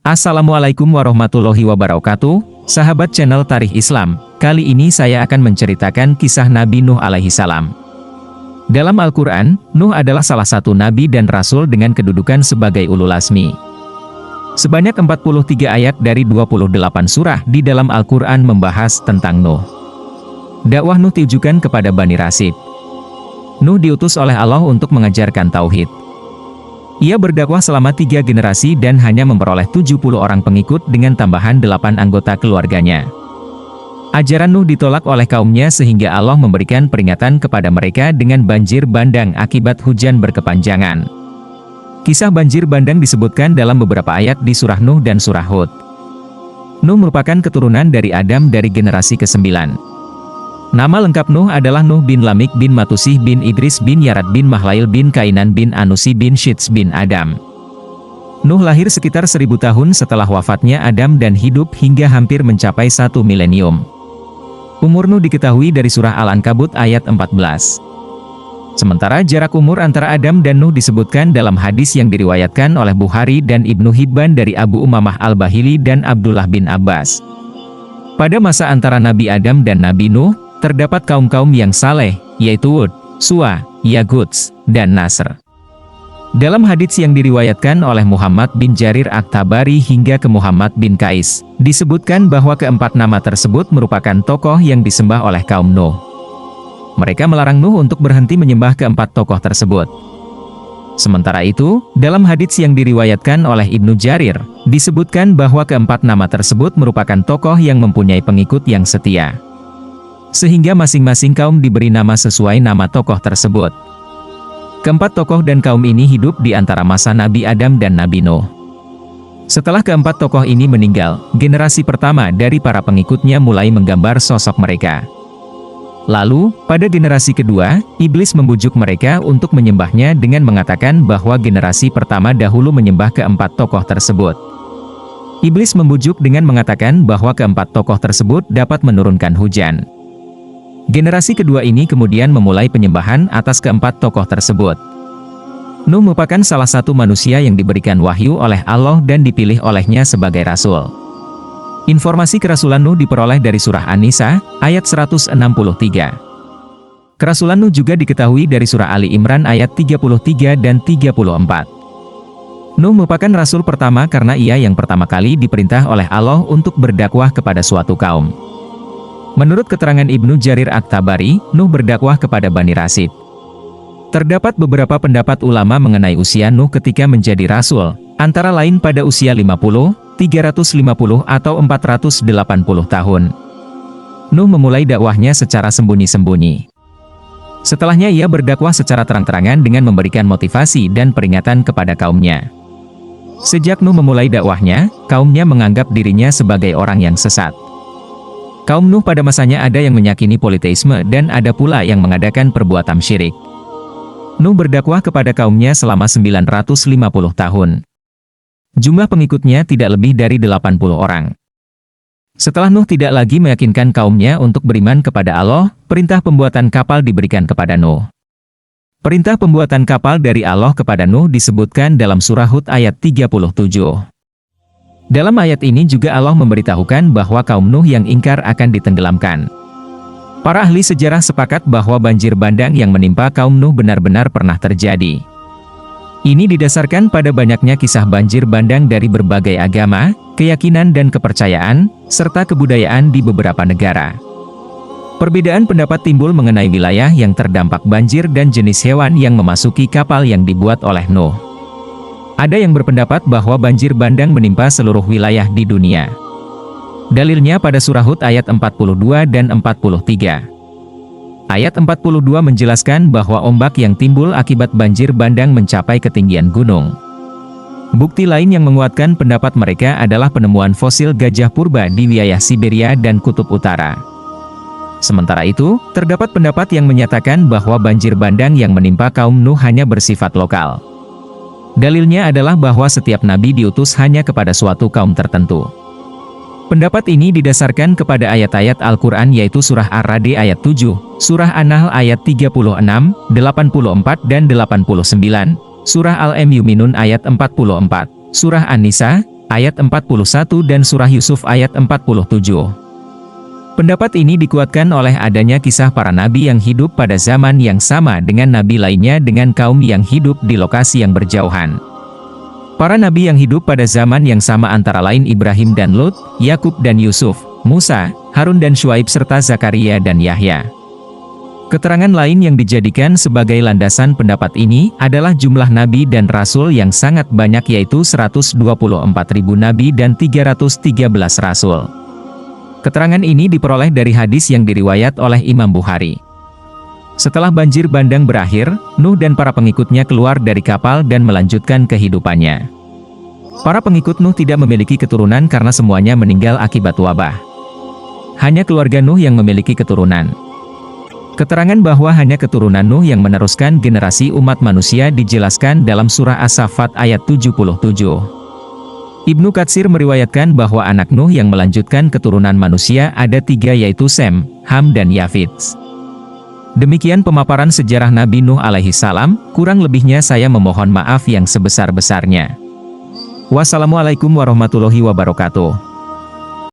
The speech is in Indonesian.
Assalamualaikum warahmatullahi wabarakatuh, sahabat channel Tarikh Islam. Kali ini saya akan menceritakan kisah Nabi Nuh alaihi salam. Dalam Al-Quran, Nuh adalah salah satu nabi dan rasul dengan kedudukan sebagai ulul azmi. Sebanyak 43 ayat dari 28 surah di dalam Al-Quran membahas tentang Nuh. Dakwah Nuh ditujukan kepada Bani Rasyid. Nuh diutus oleh Allah untuk mengajarkan tauhid. Ia berdakwah selama 3 generasi dan hanya memperoleh 70 orang pengikut dengan tambahan 8 anggota keluarganya. Ajaran Nuh ditolak oleh kaumnya sehingga Allah memberikan peringatan kepada mereka dengan banjir bandang akibat hujan berkepanjangan. Kisah banjir bandang disebutkan dalam beberapa ayat di surah Nuh dan surah Hud. Nuh merupakan keturunan dari Adam dari generasi ke-9. Nama lengkap Nuh adalah Nuh bin Lamik bin Matusih bin Idris bin Yarat bin Mahlail bin Kainan bin Anusi bin Syits bin Adam. Nuh lahir sekitar 1000 tahun setelah wafatnya Adam dan hidup hingga hampir mencapai 1 milenium. Umur Nuh diketahui dari surah Al-Ankabut ayat 14. Sementara jarak umur antara Adam dan Nuh disebutkan dalam hadis yang diriwayatkan oleh Bukhari dan Ibnu Hibban dari Abu Umamah Al-Bahili dan Abdullah bin Abbas. Pada masa antara Nabi Adam dan Nabi Nuh, terdapat kaum-kaum yang saleh, yaitu Wud, Suwa, Yaguts, dan Nasr. Dalam hadits yang diriwayatkan oleh Muhammad bin Jarir At-Tabari hingga ke Muhammad bin Qais, disebutkan bahwa keempat nama tersebut merupakan tokoh yang disembah oleh kaum Nuh. Mereka melarang Nuh untuk berhenti menyembah keempat tokoh tersebut. Sementara itu, dalam hadits yang diriwayatkan oleh Ibnu Jarir, disebutkan bahwa keempat nama tersebut merupakan tokoh yang mempunyai pengikut yang setia. Sehingga masing-masing kaum diberi nama sesuai nama tokoh tersebut. Keempat tokoh dan kaum ini hidup di antara masa Nabi Adam dan Nabi Nuh. Setelah keempat tokoh ini meninggal, generasi pertama dari para pengikutnya mulai menggambar sosok mereka. Lalu, pada generasi kedua, iblis membujuk mereka untuk menyembahnya dengan mengatakan bahwa generasi pertama dahulu menyembah keempat tokoh tersebut. Iblis membujuk dengan mengatakan bahwa keempat tokoh tersebut dapat menurunkan hujan. Generasi kedua ini kemudian memulai penyembahan atas keempat tokoh tersebut. Nuh merupakan salah satu manusia yang diberikan wahyu oleh Allah dan dipilih olehnya sebagai rasul. Informasi kerasulan Nuh diperoleh dari surah An-Nisa, ayat 163. Kerasulan Nuh juga diketahui dari surah Ali Imran ayat 33 dan 34. Nuh merupakan rasul pertama karena ia yang pertama kali diperintah oleh Allah untuk berdakwah kepada suatu kaum. Menurut keterangan Ibnu Jarir At-Tabari, Nuh berdakwah kepada Bani Rasyid. Terdapat beberapa pendapat ulama mengenai usia Nuh ketika menjadi rasul, antara lain pada usia 50, 350 atau 480 tahun. Nuh memulai dakwahnya secara sembunyi-sembunyi. Setelahnya ia berdakwah secara terang-terangan dengan memberikan motivasi dan peringatan kepada kaumnya. Sejak Nuh memulai dakwahnya, kaumnya menganggap dirinya sebagai orang yang sesat. Kaum Nuh pada masanya ada yang meyakini politeisme dan ada pula yang mengadakan perbuatan syirik. Nuh berdakwah kepada kaumnya selama 950 tahun. Jumlah pengikutnya tidak lebih dari 80 orang. Setelah Nuh tidak lagi meyakinkan kaumnya untuk beriman kepada Allah, perintah pembuatan kapal diberikan kepada Nuh. Perintah pembuatan kapal dari Allah kepada Nuh disebutkan dalam surah Hud ayat 37. Dalam ayat ini juga Allah memberitahukan bahwa kaum Nuh yang ingkar akan ditenggelamkan. Para ahli sejarah sepakat bahwa banjir bandang yang menimpa kaum Nuh benar-benar pernah terjadi. Ini didasarkan pada banyaknya kisah banjir bandang dari berbagai agama, keyakinan dan kepercayaan, serta kebudayaan di beberapa negara. Perbedaan pendapat timbul mengenai wilayah yang terdampak banjir dan jenis hewan yang memasuki kapal yang dibuat oleh Nuh. Ada yang berpendapat bahwa banjir bandang menimpa seluruh wilayah di dunia. Dalilnya pada surah Hud ayat 42 dan 43. Ayat 42 menjelaskan bahwa ombak yang timbul akibat banjir bandang mencapai ketinggian gunung. Bukti lain yang menguatkan pendapat mereka adalah penemuan fosil gajah purba di wilayah Siberia dan Kutub Utara. Sementara itu, terdapat pendapat yang menyatakan bahwa banjir bandang yang menimpa kaum Nuh hanya bersifat lokal. Dalilnya adalah bahwa setiap nabi diutus hanya kepada suatu kaum tertentu. Pendapat ini didasarkan kepada ayat-ayat Al-Quran yaitu surah Ar-Ra'd ayat 7, surah An-Nahl ayat 36, 84 dan 89, surah Al-Mu'minun ayat 44, surah An-Nisa, ayat 41 dan surah Yusuf ayat 47. Pendapat ini dikuatkan oleh adanya kisah para nabi yang hidup pada zaman yang sama dengan nabi lainnya dengan kaum yang hidup di lokasi yang berjauhan. Para nabi yang hidup pada zaman yang sama antara lain Ibrahim dan Lut, Yakub dan Yusuf, Musa, Harun dan Syuaib serta Zakaria dan Yahya. Keterangan lain yang dijadikan sebagai landasan pendapat ini adalah jumlah nabi dan rasul yang sangat banyak yaitu 124.000 nabi dan 313 rasul. Keterangan ini diperoleh dari hadis yang diriwayat oleh Imam Bukhari. Setelah banjir bandang berakhir, Nuh dan para pengikutnya keluar dari kapal dan melanjutkan kehidupannya. Para pengikut Nuh tidak memiliki keturunan karena semuanya meninggal akibat wabah. Hanya keluarga Nuh yang memiliki keturunan. Keterangan bahwa hanya keturunan Nuh yang meneruskan generasi umat manusia dijelaskan dalam surah As-Saffat ayat 77. Ibnu Katsir meriwayatkan bahwa anak Nuh yang melanjutkan keturunan manusia ada 3 yaitu Sem, Ham dan Yafits. Demikian pemaparan sejarah Nabi Nuh alaihi salam, kurang lebihnya saya memohon maaf yang sebesar-besarnya. Wassalamualaikum warahmatullahi wabarakatuh.